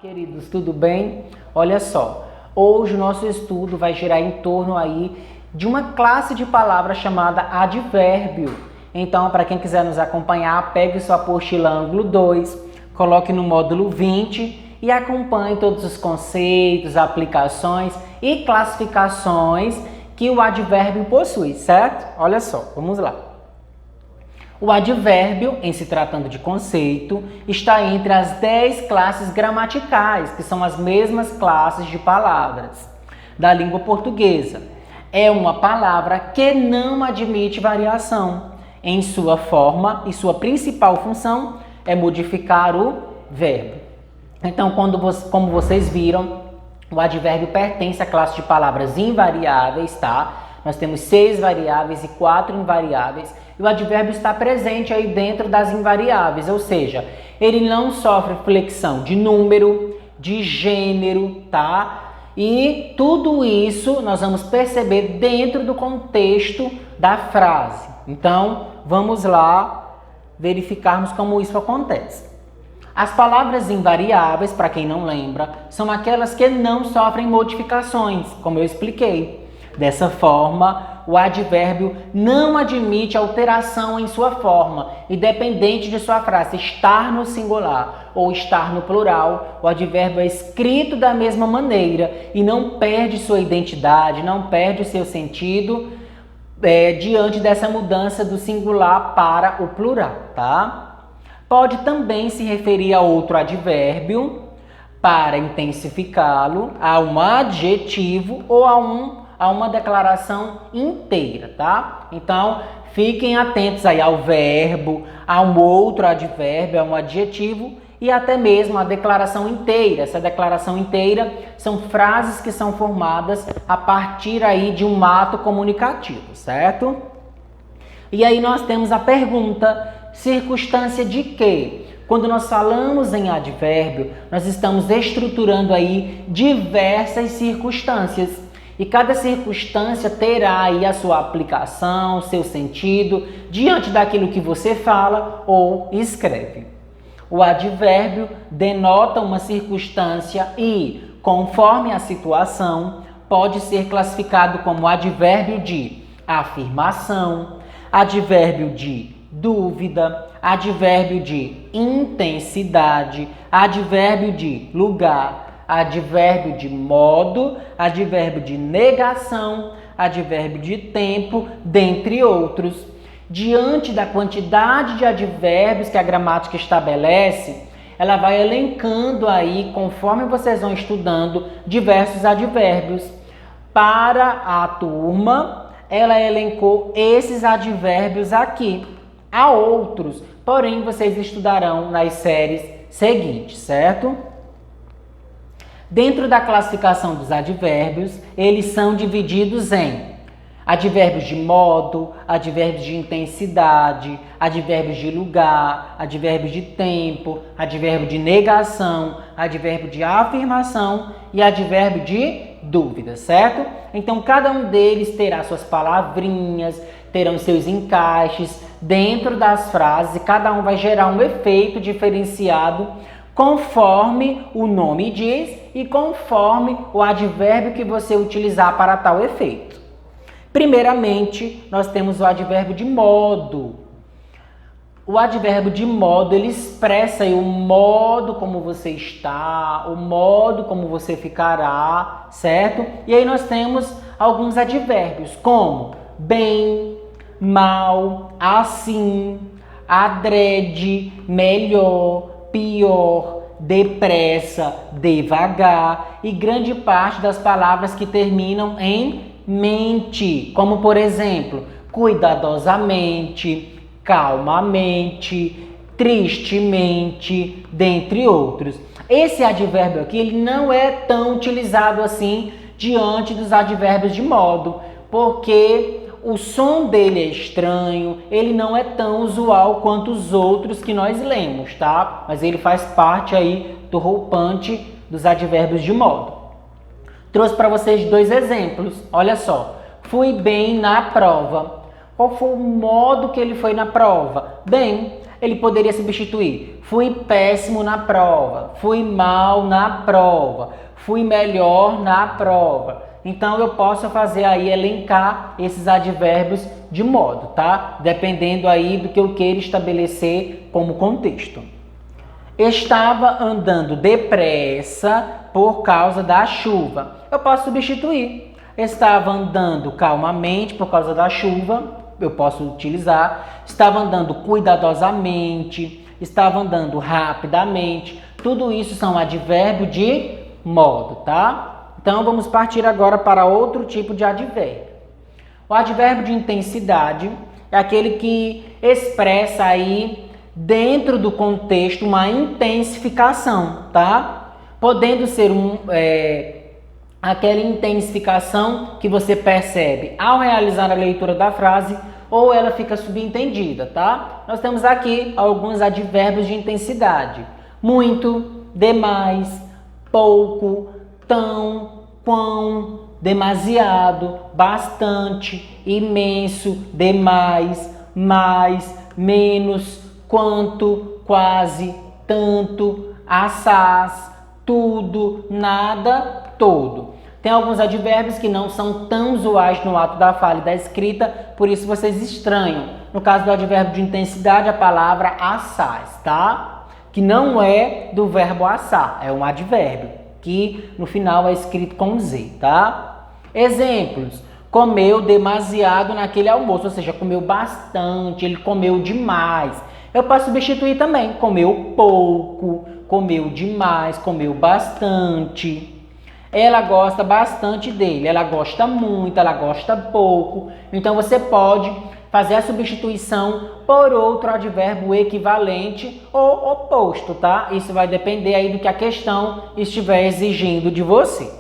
Queridos, tudo bem? Olha só, hoje o nosso estudo vai girar em torno aí de uma classe de palavras chamada advérbio. Então, para quem quiser nos acompanhar, pegue sua apostila ângulo 2, coloque no módulo 20 e acompanhe todos os conceitos, aplicações e classificações que o advérbio possui, certo? Olha só, vamos lá. O advérbio, em se tratando de conceito, está entre as 10 classes gramaticais, que são as mesmas classes de palavras da língua portuguesa. É uma palavra que não admite variação em sua forma e sua principal função é modificar o verbo. Então, como vocês viram, o advérbio pertence à classe de palavras invariáveis, tá? Nós temos 6 variáveis e 4 invariáveis. E o advérbio está presente aí dentro das invariáveis, ou seja, ele não sofre flexão de número, de gênero, tá? E tudo isso nós vamos perceber dentro do contexto da frase. Então, vamos lá verificarmos como isso acontece. As palavras invariáveis, para quem não lembra, são aquelas que não sofrem modificações, como eu expliquei. Dessa forma, o advérbio não admite alteração em sua forma, independente de sua frase estar no singular ou estar no plural. O advérbio é escrito da mesma maneira e não perde sua identidade, não perde o seu sentido diante dessa mudança do singular para o plural, tá? Pode também se referir a outro advérbio para intensificá-lo, a um adjetivo ou a uma declaração inteira, tá? Então, fiquem atentos aí ao verbo, a um outro advérbio, a um adjetivo e até mesmo a declaração inteira. Essa declaração inteira são frases que são formadas a partir aí de um ato comunicativo, certo? E aí nós temos a pergunta, circunstância de quê? Quando nós falamos em advérbio, nós estamos estruturando aí diversas circunstâncias. E cada circunstância terá aí a sua aplicação, seu sentido, diante daquilo que você fala ou escreve. O advérbio denota uma circunstância e, conforme a situação, pode ser classificado como advérbio de afirmação, advérbio de dúvida, advérbio de intensidade, advérbio de lugar, advérbio de modo, advérbio de negação, advérbio de tempo, dentre outros. Diante da quantidade de advérbios que a gramática estabelece, ela vai elencando aí, conforme vocês vão estudando, diversos advérbios. Para a turma, ela elencou esses advérbios aqui. Há outros, porém vocês estudarão nas séries seguintes, certo? Dentro da classificação dos advérbios, eles são divididos em advérbios de modo, advérbios de intensidade, advérbios de lugar, advérbios de tempo, advérbio de negação, advérbio de afirmação e advérbio de dúvida, certo? Então, cada um deles terá suas palavrinhas, terão seus encaixes dentro das frases e cada um vai gerar um efeito diferenciado conforme o nome diz e conforme o advérbio que você utilizar para tal efeito. Primeiramente, nós temos o advérbio de modo. O advérbio de modo, ele expressa aí o modo como você está, o modo como você ficará, certo? E aí nós temos alguns advérbios, como bem, mal, assim, adrede, melhor, pior, depressa, devagar e grande parte das palavras que terminam em mente, como por exemplo, cuidadosamente, calmamente, tristemente, dentre outros. Esse advérbio aqui, ele não é tão utilizado assim diante dos advérbios de modo, porque o som dele é estranho, ele não é tão usual quanto os outros que nós lemos, tá? Mas ele faz parte aí do roupante dos advérbios de modo. Trouxe para vocês 2 exemplos, olha só. Fui bem na prova. Qual foi o modo que ele foi na prova? Bem, ele poderia substituir: fui péssimo na prova, fui mal na prova, fui melhor na prova. Então eu posso fazer aí, elencar esses advérbios de modo, tá? Dependendo aí do que eu queira estabelecer como contexto. Estava andando depressa por causa da chuva. Eu posso substituir. Estava andando calmamente por causa da chuva. Eu posso utilizar. Estava andando cuidadosamente. Estava andando rapidamente. Tudo isso são advérbios de modo, tá? Então, vamos partir agora para outro tipo de advérbio. O advérbio de intensidade é aquele que expressa aí, dentro do contexto, uma intensificação, tá? Podendo ser aquela intensificação que você percebe ao realizar a leitura da frase, ou ela fica subentendida, tá? Nós temos aqui alguns advérbios de intensidade: muito, demais, pouco, tão, quão, demasiado, bastante, imenso, demais, mais, menos, quanto, quase, tanto, assaz, tudo, nada, todo. Tem alguns advérbios que não são tão usuais no ato da fala e da escrita, por isso vocês estranham. No caso do advérbio de intensidade, a palavra assaz, tá? Que não é do verbo assar, é um advérbio que no final é escrito com Z, tá? Exemplos: comeu demasiado naquele almoço, ou seja, comeu bastante, ele comeu demais. Eu posso substituir também: comeu pouco, comeu demais, comeu bastante. Ela gosta bastante dele, ela gosta muito, ela gosta pouco. Então você pode fazer a substituição por outro advérbio equivalente ou oposto, tá? Isso vai depender aí do que a questão estiver exigindo de você.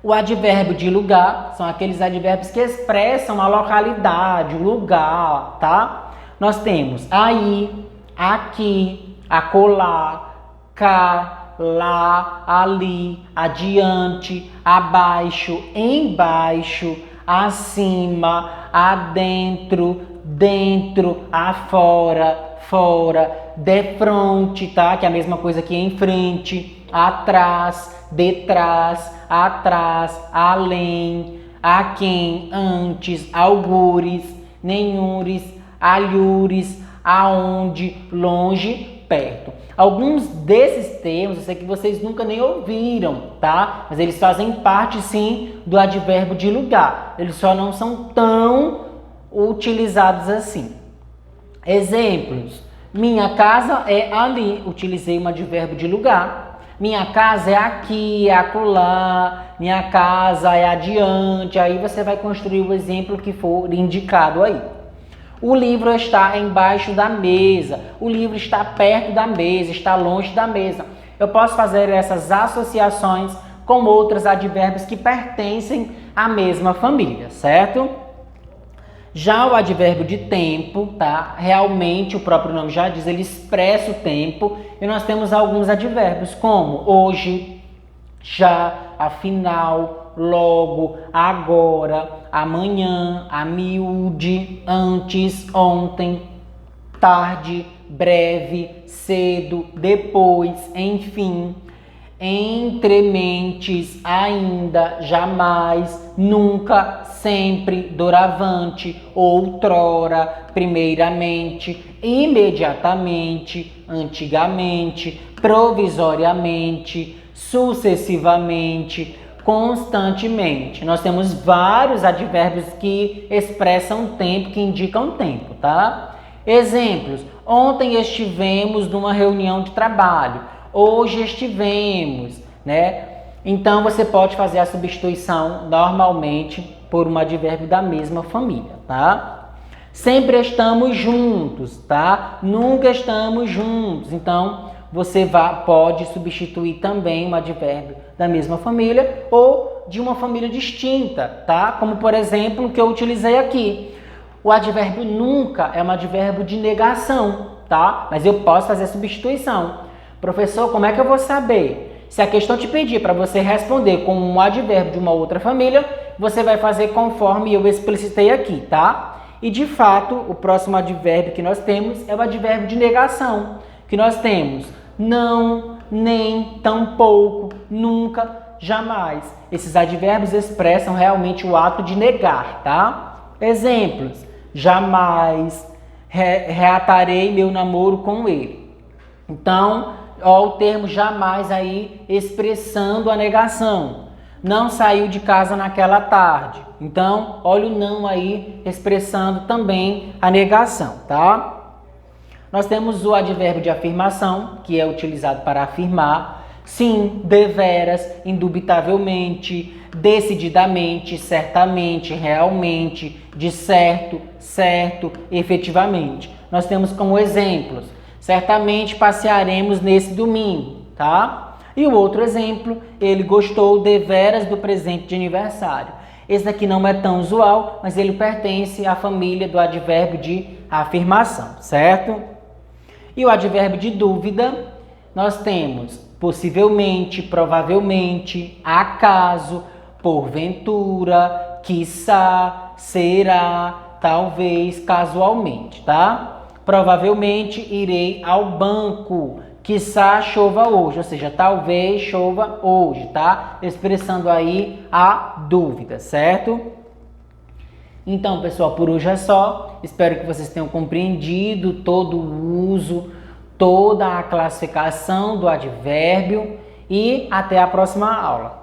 O advérbio de lugar são aqueles advérbios que expressam a localidade, o lugar, tá? Nós temos aí, aqui, acolá, cá, lá, ali, adiante, abaixo, embaixo, acima, adentro, dentro, afora, fora, defronte, tá? Que é a mesma coisa que em frente, atrás, detrás, atrás, além, aquém, antes, algures, nenhures, alhures, aonde, longe, perto. Alguns desses termos, eu sei que vocês nunca nem ouviram, tá? Mas eles fazem parte, sim, do advérbio de lugar. Eles só não são tão utilizados assim. Exemplos: minha casa é ali. Utilizei um advérbio de lugar. Minha casa é aqui, é acolá. Minha casa é adiante. Aí você vai construir o exemplo que for indicado aí. O livro está embaixo da mesa. O livro está perto da mesa, está longe da mesa. Eu posso fazer essas associações com outros advérbios que pertencem à mesma família, certo? Já o advérbio de tempo, tá? Realmente, o próprio nome já diz, ele expressa o tempo. E nós temos alguns advérbios como hoje, já, afinal, logo, agora, amanhã, a miúde, antes, ontem, tarde, breve, cedo, depois, enfim, entre mentes, ainda, jamais, nunca, sempre, doravante, outrora, primeiramente, imediatamente, antigamente, provisoriamente, sucessivamente, constantemente. Nós temos vários advérbios que expressam tempo, que indicam tempo, tá? Exemplos: ontem estivemos numa reunião de trabalho, hoje estivemos, né? Então você pode fazer a substituição normalmente por um advérbio da mesma família, tá? Sempre estamos juntos, tá? Nunca estamos juntos. Então você pode substituir também um advérbio da mesma família ou de uma família distinta, tá? Como, por exemplo, o que eu utilizei aqui. O advérbio nunca é um advérbio de negação, tá? Mas eu posso fazer a substituição. Professor, como é que eu vou saber? Se a questão te pedir para você responder com um advérbio de uma outra família, você vai fazer conforme eu explicitei aqui, tá? E de fato, o próximo advérbio que nós temos é o advérbio de negação, que nós temos não, nem, tampouco, nunca, jamais. Esses advérbios expressam realmente o ato de negar, tá? Exemplos: jamais, reatarei meu namoro com ele. Então, ó, o termo jamais aí expressando a negação. Não saiu de casa naquela tarde. Então, olha o não aí expressando também a negação, tá? Nós temos o advérbio de afirmação, que é utilizado para afirmar. Sim, deveras, indubitavelmente, decididamente, certamente, realmente, de certo, certo, efetivamente. Nós temos como exemplos: certamente passearemos nesse domingo, tá? E o outro exemplo, ele gostou deveras do presente de aniversário. Esse daqui não é tão usual, mas ele pertence à família do advérbio de afirmação, certo? E o advérbio de dúvida, nós temos possivelmente, provavelmente, acaso, porventura, quiçá, será, talvez, casualmente, tá? Provavelmente irei ao banco. Quiçá chova hoje, ou seja, talvez chova hoje, tá? Expressando aí a dúvida, certo? Então, pessoal, por hoje é só. Espero que vocês tenham compreendido todo o uso, toda a classificação do advérbio e até a próxima aula.